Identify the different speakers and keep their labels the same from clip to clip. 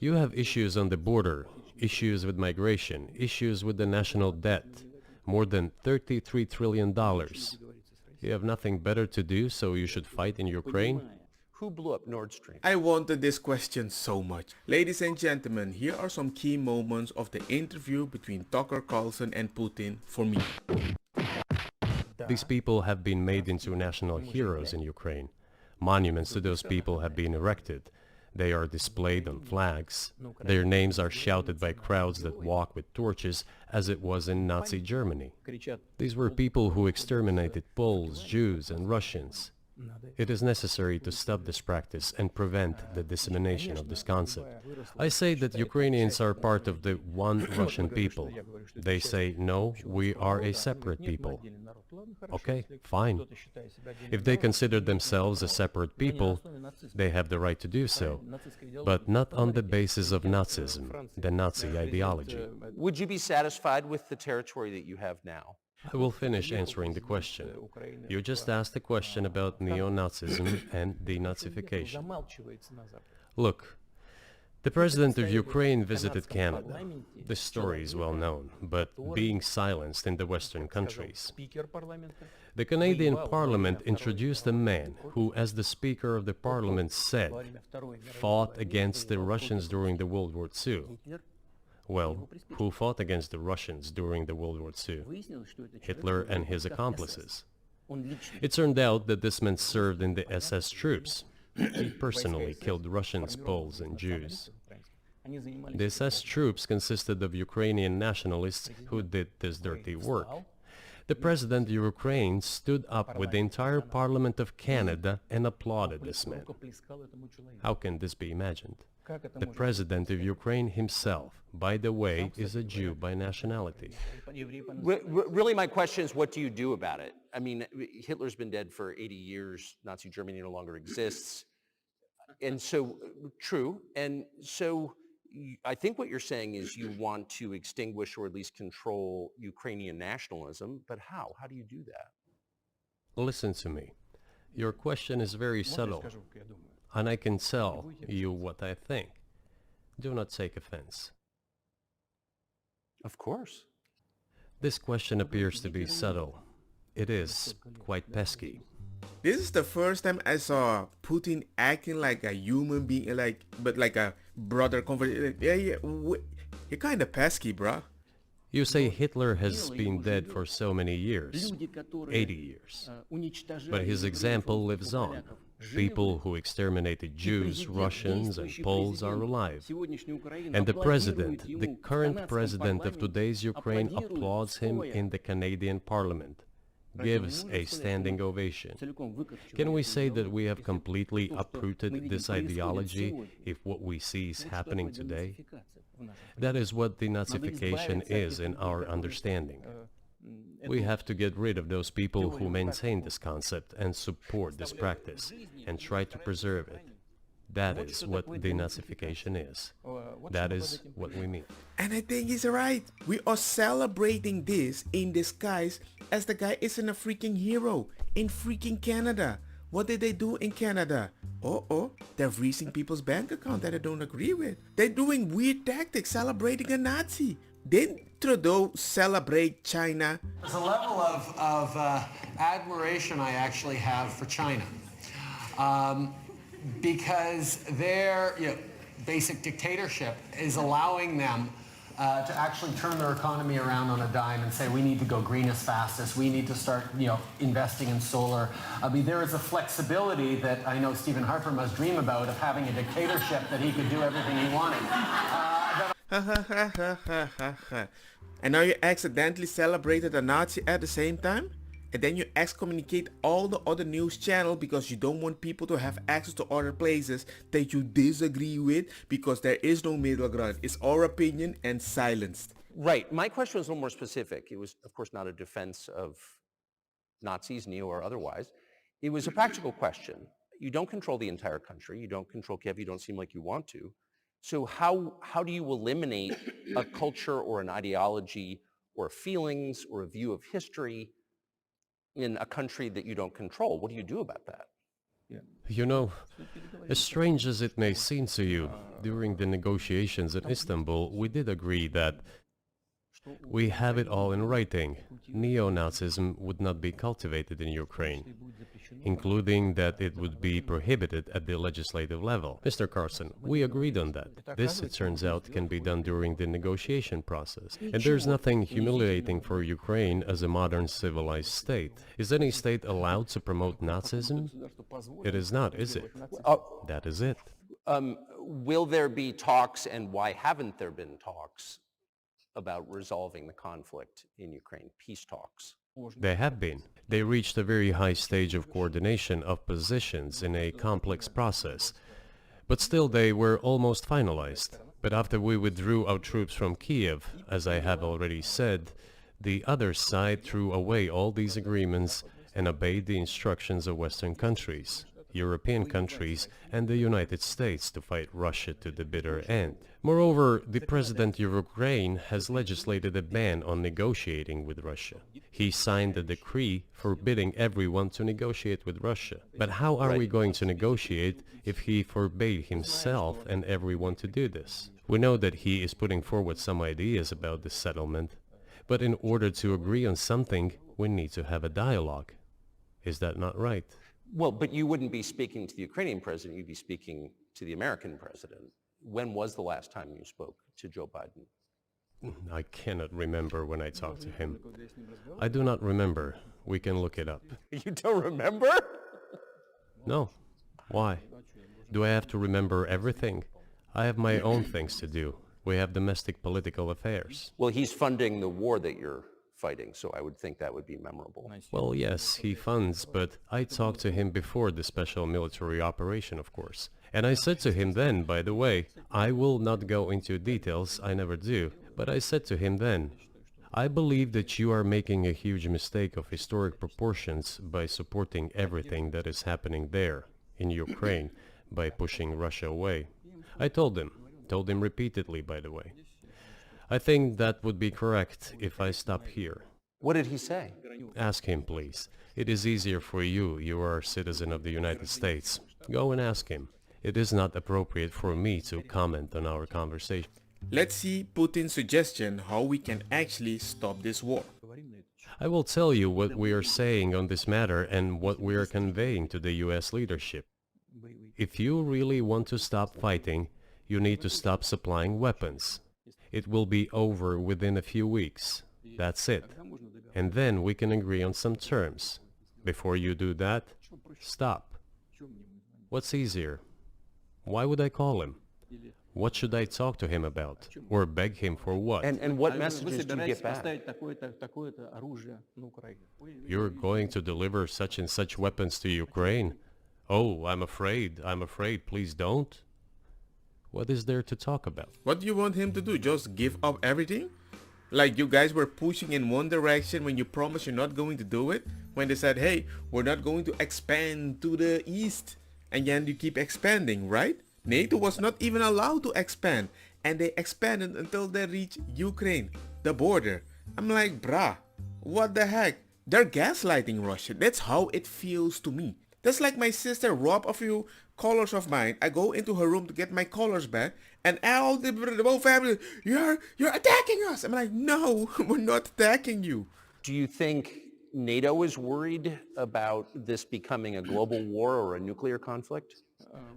Speaker 1: You have issues on the border, issues with migration, issues with the national debt, more than $33 trillion. You have nothing better to do, so you should fight in Ukraine?
Speaker 2: Who blew up Nord Stream?
Speaker 3: I wanted this question so much. Ladies and gentlemen, here are some key moments of the interview between Tucker Carlson and Putin for me.
Speaker 1: These people have been made into national heroes in Ukraine. Monuments to those people have been erected. They are displayed on flags. Their names are shouted by crowds that walk with torches, as it was in Nazi Germany. These were people who exterminated Poles, Jews, and Russians. It is necessary to stop this practice and prevent the dissemination of this concept. I say that Ukrainians are part of the one Russian people. They say, no, we are a separate people. Okay, fine. If they consider themselves a separate people, they have the right to do so, but not on the basis of Nazism, the Nazi ideology.
Speaker 2: Would you be satisfied with the territory that you have now?
Speaker 1: I will finish answering the question. You just asked a question about neo-Nazism and denazification. Look, the president of Ukraine visited Canada. This story is well known, but being silenced in the Western countries. The Canadian Parliament introduced a man who, as the Speaker of the Parliament said, fought against the Russians during the World War II. Well, who fought against the Russians during the World War II? Hitler and his accomplices. It turned out that this man served in the SS troops. He personally killed Russians, Poles, and Jews. The SS troops consisted of Ukrainian nationalists who did this dirty work. The president of Ukraine stood up with the entire Parliament of Canada and applauded this man. How can this be imagined? The president of Ukraine himself, by the way, is a Jew by nationality.
Speaker 2: Really, my question is, what do you do about it? I mean, Hitler's been dead for 80 years. Nazi Germany no longer exists. And so, true. And so I think what you're saying is you want to extinguish or at least control Ukrainian nationalism. But how? How do you do that?
Speaker 1: Listen to me. Your question is very subtle, and I can tell you what I think. Do not take offense.
Speaker 2: Of course.
Speaker 1: This question appears to be subtle. It is quite pesky.
Speaker 3: This is the first time I saw Putin acting like a human being, but like a brother conversation. You're kind of pesky, bruh.
Speaker 1: You say Hitler has been dead for so many years, 80 years. But his example lives on. People who exterminated Jews, Russians, and Poles are alive. And the president, the current president of today's Ukraine, applauds him in the Canadian Parliament, gives a standing ovation. Can we say that we have completely uprooted this ideology if what we see is happening today? That is what denazification is in our understanding. We have to get rid of those people who maintain this concept and support this practice and try to preserve it. That is what denazification is. That is what we mean.
Speaker 3: And I think he's right. We are celebrating this in disguise as the guy isn't a freaking hero in freaking Canada. What did they do in Canada? They're freezing people's bank account that I don't agree with. They're doing weird tactics celebrating a Nazi. Didn't Trudeau celebrate China?
Speaker 4: There's a level of admiration I actually have for China. Because their basic dictatorship is allowing them to actually turn their economy around on a dime and say, we need to go green as fast as we need to start investing in solar. I mean, there is a flexibility that I know Stephen Harper must dream about, of having a dictatorship that he could do everything he wanted.
Speaker 3: And now you accidentally celebrated a Nazi at the same time? And then you excommunicate all the other news channels because you don't want people to have access to other places that you disagree with, because there is no middle ground. It's our opinion and silenced.
Speaker 2: Right. My question was a little more specific. It was, of course, not a defense of Nazis, neo or otherwise. It was a practical question. You don't control the entire country. You don't control Kiev. You don't seem like you want to. So how do you eliminate a culture or an ideology or feelings or a view of history in a country that you don't control? What do you do about that?
Speaker 1: You know, as strange as it may seem to you, during the negotiations in Istanbul, we did agree that we have it all in writing. Neo-Nazism would not be cultivated in Ukraine, including that it would be prohibited at the legislative level. Mr. Carlson, we agreed on that. This, it turns out, can be done during the negotiation process. And there's nothing humiliating for Ukraine as a modern civilized state. Is any state allowed to promote Nazism? It is not, is it? That is it.
Speaker 2: Will there be talks, and why haven't there been talks about resolving the conflict in Ukraine, peace talks?
Speaker 1: They have been. They reached a very high stage of coordination of positions in a complex process. But still they were almost finalized. But after we withdrew our troops from Kiev, as I have already said, the other side threw away all these agreements and obeyed the instructions of Western countries, European countries, and the United States to fight Russia to the bitter end. Moreover, the president of Ukraine has legislated a ban on negotiating with Russia. He signed a decree forbidding everyone to negotiate with Russia. But how are we going to negotiate if he forbade himself and everyone to do this? We know that he is putting forward some ideas about this settlement, but in order to agree on something, we need to have a dialogue. Is that not right?
Speaker 2: Well, but you wouldn't be speaking to the Ukrainian president, you'd be speaking to the American president. When was the last time you spoke to Joe Biden?
Speaker 1: I cannot remember when I talked to him. I do not remember. We can look it up.
Speaker 2: You don't remember?
Speaker 1: No. Why? Do I have to remember everything? I have my own things to do. We have domestic political affairs.
Speaker 2: Well, he's funding the war that you're fighting, so I would think that would be memorable.
Speaker 1: Well, yes, he funds, but I talked to him before the special military operation, of course. And I said to him then, by the way, I will not go into details, I never do, but I said to him then, I believe that you are making a huge mistake of historic proportions by supporting everything that is happening there, in Ukraine, by pushing Russia away. I told him repeatedly, by the way. I think that would be correct if I stop here.
Speaker 2: What did he say?
Speaker 1: Ask him, please. It is easier for you. You are a citizen of the United States. Go and ask him. It is not appropriate for me to comment on our conversation.
Speaker 3: Let's see Putin's suggestion how we can actually stop this war.
Speaker 1: I will tell you what we are saying on this matter and what we are conveying to the US leadership. If you really want to stop fighting, you need to stop supplying weapons. It will be over within a few weeks. That's it. And then we can agree on some terms. Before you do that, stop. What's easier? Why would I call him? What should I talk to him about? Or beg him for what?
Speaker 2: And what messages do you get back?
Speaker 1: You're going to deliver such and such weapons to Ukraine? Oh, I'm afraid, please don't. What is there to talk about?
Speaker 3: What do you want him to do? Just give up everything? Like you guys were pushing in one direction when you promised you're not going to do it? When they said, hey, we're not going to expand to the east. And then you keep expanding, right? NATO was not even allowed to expand. And they expanded until they reached Ukraine, the border. I'm like, bruh, what the heck? They're gaslighting Russia. That's how it feels to me. That's like my sister robbed a few colors of mine. I go into her room to get my colors back, and all the whole family, you're attacking us. I'm like, no, we're not attacking you.
Speaker 2: Do you think NATO is worried about this becoming a global war or a nuclear conflict?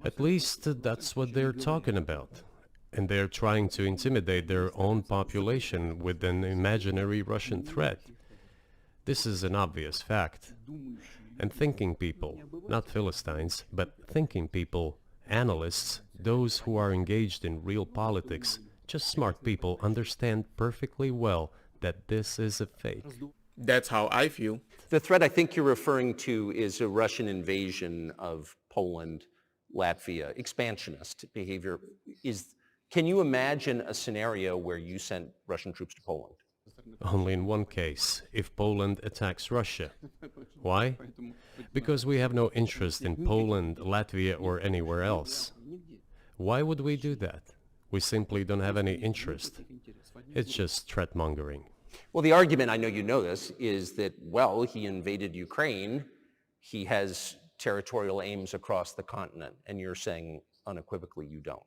Speaker 1: At least that's what they're talking about. And they're trying to intimidate their own population with an imaginary Russian threat. This is an obvious fact. And thinking people, not Philistines, but thinking people, analysts, those who are engaged in real politics, just smart people understand perfectly well that this is a fake.
Speaker 3: That's how I feel.
Speaker 2: The threat I think you're referring to is a Russian invasion of Poland, Latvia, expansionist behavior. Can you imagine a scenario where you sent Russian troops to Poland?
Speaker 1: Only in one case, if Poland attacks Russia. Why? Because we have no interest in Poland, Latvia, or anywhere else. Why would we do that? We simply don't have any interest. It's just threat-mongering.
Speaker 2: Well, the argument, I know you know this, is that, well, he invaded Ukraine. He has territorial aims across the continent, and you're saying unequivocally you don't.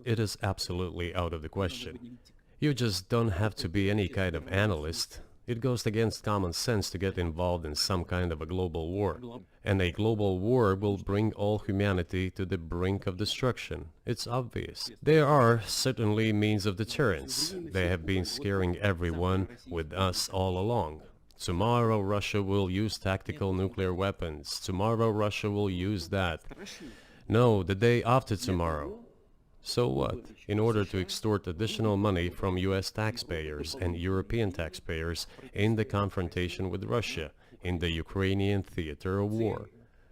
Speaker 1: It is absolutely out of the question. You just don't have to be any kind of analyst. It goes against common sense to get involved in some kind of a global war. And a global war will bring all humanity to the brink of destruction. It's obvious. There are certainly means of deterrence. They have been scaring everyone with us all along. Tomorrow Russia will use tactical nuclear weapons. Tomorrow Russia will use that. No, the day after tomorrow. So what? In order to extort additional money from US taxpayers and European taxpayers in the confrontation with Russia in the Ukrainian theater of war.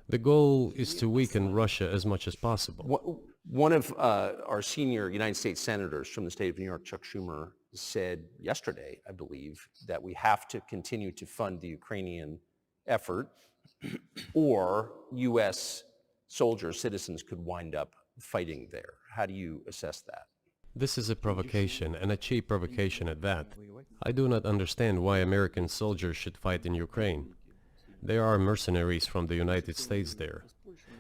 Speaker 1: The goal is to weaken Russia as much as possible.
Speaker 2: One of our senior United States senators from the state of New York, Chuck Schumer, said yesterday, I believe, that we have to continue to fund the Ukrainian effort or US soldiers, citizens could wind up fighting there. How do you assess that?
Speaker 1: This is a provocation, and a cheap provocation at that. I do not understand why American soldiers should fight in Ukraine. There are mercenaries from the United States there.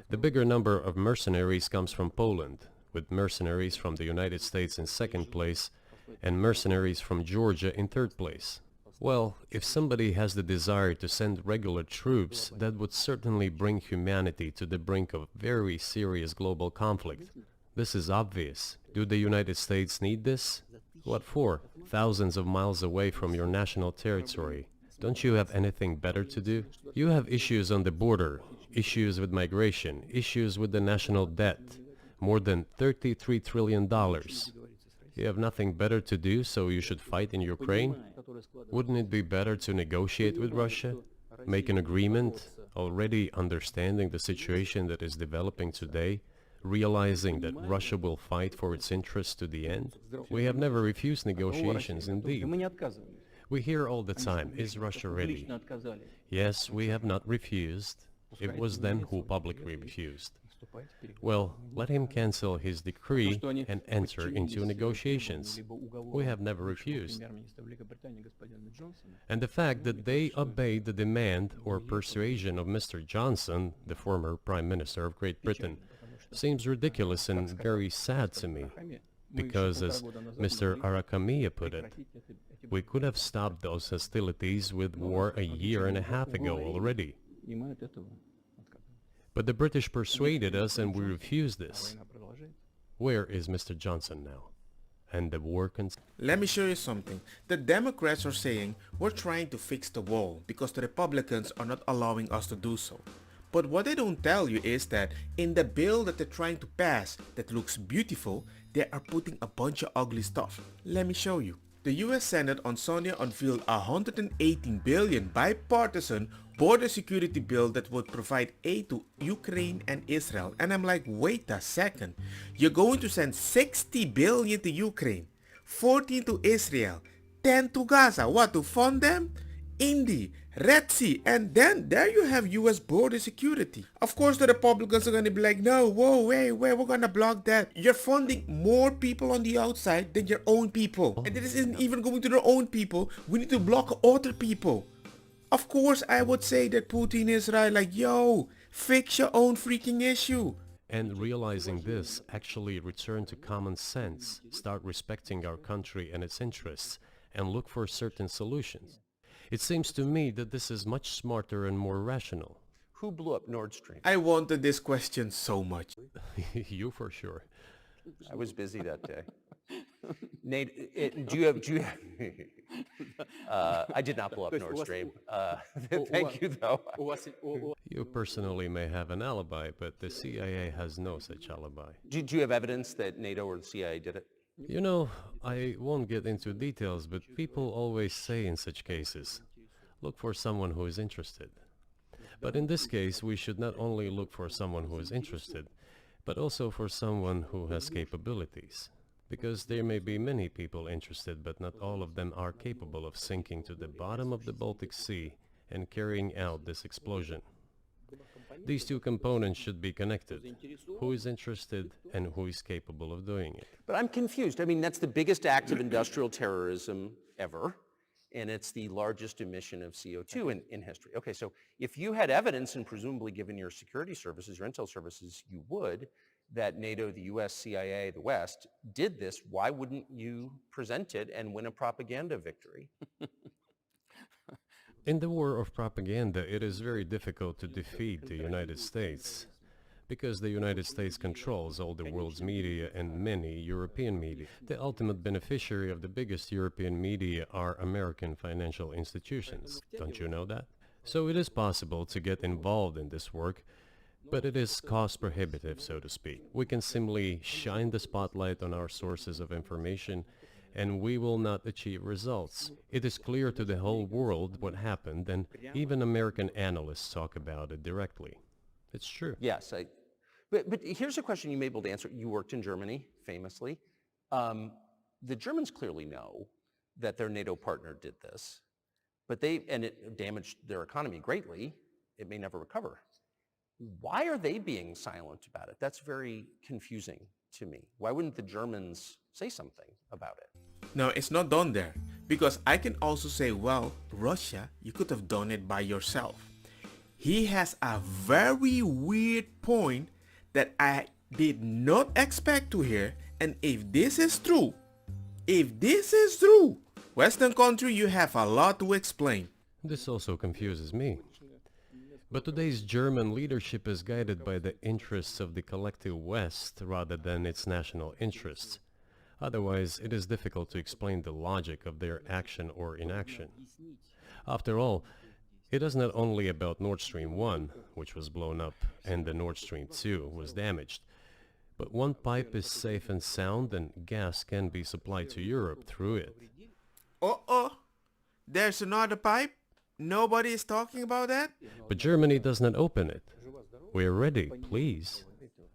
Speaker 1: The bigger number of mercenaries comes from Poland, with mercenaries from the United States in second place, and mercenaries from Georgia in third place. Well, if somebody has the desire to send regular troops, that would certainly bring humanity to the brink of very serious global conflict. This is obvious. Do the United States need this? What for? Thousands of miles away from your national territory. Don't you have anything better to do? You have issues on the border, issues with migration, issues with the national debt. More than $33 trillion. You have nothing better to do, so you should fight in Ukraine? Wouldn't it be better to negotiate with Russia? Make an agreement, already understanding the situation that is developing today, realizing that Russia will fight for its interests to the end? We have never refused negotiations, indeed. We hear all the time, is Russia ready? Yes, we have not refused. It was them who publicly refused. Well, let him cancel his decree and enter into negotiations. We have never refused. And the fact that they obeyed the demand or persuasion of Mr. Johnson, the former Prime Minister of Great Britain, seems ridiculous and very sad to me. Because, as Mr. Arakamiya put it, we could have stopped those hostilities with war a year and a half ago already. But the British persuaded us and we refused this. Where is Mr. Johnson now? And the war
Speaker 3: Let me show you something. The Democrats are saying we're trying to fix the wall because the Republicans are not allowing us to do so. But what they don't tell you is that in the bill that they're trying to pass that looks beautiful, they are putting a bunch of ugly stuff. Let me show you. The US Senate on Sunday unveiled a $118 billion bipartisan border security bill that would provide aid to Ukraine and Israel. And I'm like, wait a second. You're going to send $60 billion to Ukraine, 14 to Israel, 10 to Gaza. What, to fund them? Indy, Red Sea, and then there you have US border security. Of course the Republicans are going to be like, no, whoa, wait, we're going to block that. You're funding more people on the outside than your own people. And this isn't even going to their own people. We need to block other people. Of course I would say that Putin is right, like, yo, fix your own freaking issue.
Speaker 1: And realizing this, actually return to common sense, start respecting our country and its interests, and look for certain solutions. It seems to me that this is much smarter and more rational.
Speaker 2: Who blew up Nord Stream?
Speaker 3: I wanted this question so much.
Speaker 1: You for sure.
Speaker 2: I was busy that day. Nate, do you have I did not blow up Nord Stream. Thank you, though.
Speaker 1: You personally may have an alibi, but the CIA has no such alibi.
Speaker 2: Do you have evidence that NATO or the CIA did it?
Speaker 1: You know, I won't get into details, but people always say in such cases, look for someone who is interested. But in this case, we should not only look for someone who is interested, but also for someone who has capabilities. Because there may be many people interested, but not all of them are capable of sinking to the bottom of the Baltic Sea and carrying out this explosion. These two components should be connected. Who is interested and who is capable of doing it.
Speaker 2: But I'm confused. I mean, that's the biggest act of industrial terrorism ever. and it's the largest emission of CO2 in history. Okay, so if you had evidence, and presumably given your security services, your intel services, you would, that NATO, the US, CIA, the West did this, why wouldn't you present it and win a propaganda victory?
Speaker 1: In the war of propaganda, it is very difficult to defeat the United States, because the United States controls all the world's media and many European media. The ultimate beneficiary of the biggest European media are American financial institutions. Don't you know that? So it is possible to get involved in this work, but it is cost prohibitive, so to speak. We can simply shine the spotlight on our sources of information, and we will not achieve results. It is clear to the whole world what happened, and even American analysts talk about it directly. It's true.
Speaker 2: Yes, but here's a question you may be able to answer. You worked in Germany, famously. The Germans clearly know that their NATO partner did this, and it damaged their economy greatly. It may never recover. Why are they being silent about it? That's very confusing to me. Why wouldn't the Germans say something about it?
Speaker 3: No, it's not done there. Because I can also say, well, Russia, you could have done it by yourself. He has a very weird point that I did not expect to hear. And if this is true, Western country, you have a lot to explain.
Speaker 1: This also confuses me. But today's German leadership is guided by the interests of the collective West rather than its national interests. Otherwise, it is difficult to explain the logic of their action or inaction. After all, it is not only about Nord Stream 1, which was blown up, and the Nord Stream 2 was damaged, but one pipe is safe and sound, and gas can be supplied to Europe through it.
Speaker 3: There's another pipe? Nobody is talking about that?
Speaker 1: But Germany does not open it. We are ready, please.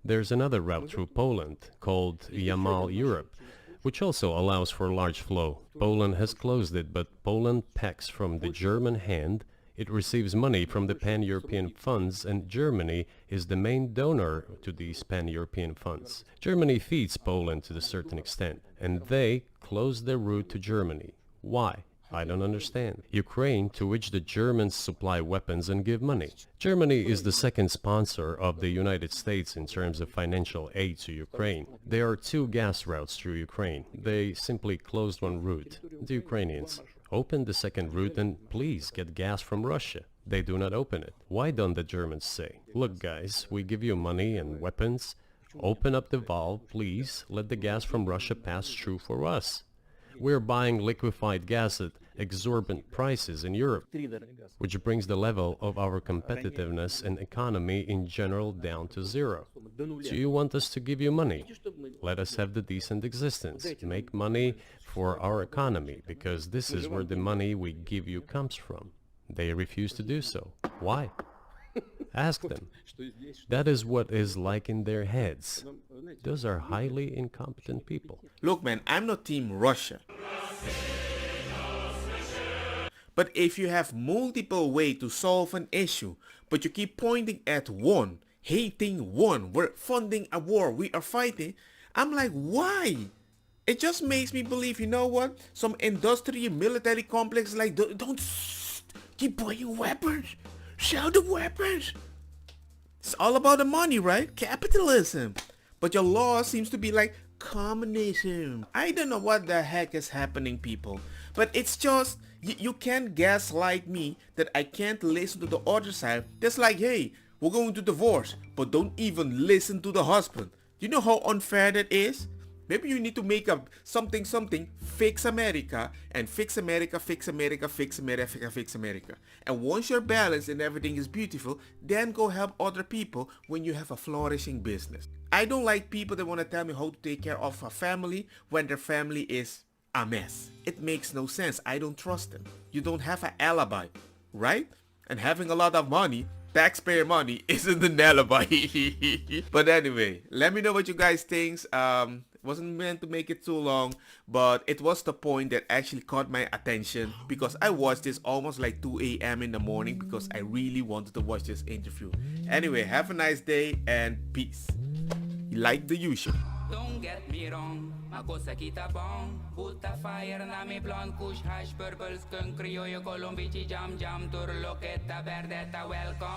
Speaker 1: There's another route through Poland, called Yamal Europe, which also allows for large flow. Poland has closed it, but Poland pecks from the German hand. It receives money from the pan-European funds, and Germany is the main donor to these pan-European funds. Germany feeds Poland to a certain extent, and they close their route to Germany. Why? I don't understand. Ukraine, to which the Germans supply weapons and give money. Germany is the second sponsor of the United States in terms of financial aid to Ukraine. There are 2 gas routes through Ukraine. They simply closed one route. The Ukrainians open the second route and please get gas from Russia. They do not open it. Why don't the Germans say, look guys, we give you money and weapons. Open up the valve, please. Let the gas from Russia pass through for us. We're buying liquefied gas at exorbitant prices in Europe, which brings the level of our competitiveness and economy in general down to zero. Do you want us to give you money? Let us have the decent existence. Make money for our economy, because this is where the money we give you comes from. They refuse to do so. Why? Ask them. That is what is like in their heads. Those are highly incompetent people.
Speaker 3: Look man, I'm not team Russia. But if you have multiple ways to solve an issue, but you keep pointing at one, hating one, we're funding a war, we are fighting, I'm like, why? It just makes me believe, you know what? Some industrial military complex like, don't keep buying weapons. Sell the weapons. It's all about the money, right? Capitalism. But your law seems to be like communism. I don't know what the heck is happening, people. But it's just, you can't gaslight me that I can't listen to the other side. That's like, hey, we're going to divorce, but don't even listen to the husband. You know how unfair that is? Maybe you need to make up something, fix America, and fix America, fix America, fix America, fix America. And once you're balanced and everything is beautiful, then go help other people when you have a flourishing business. I don't like people that want to tell me how to take care of a family when their family is a mess. It makes no sense. I don't trust them. You don't have an alibi, right? And having a lot of money, taxpayer money, isn't an alibi. But anyway, let me know what you guys think. Wasn't meant to make it too long, but it was the point that actually caught my attention because I watched this almost like 2 a.m. in the morning because I really wanted to watch this interview. Anyway, have a nice day and peace. Like the usual.
Speaker 5: don't get me wrong. Ma cosa kita bong? Put a fire na mi blonde, kush, hash, purple, skunk, criollo, colombici, jam, jam, turloqueta, verdeta, welcome.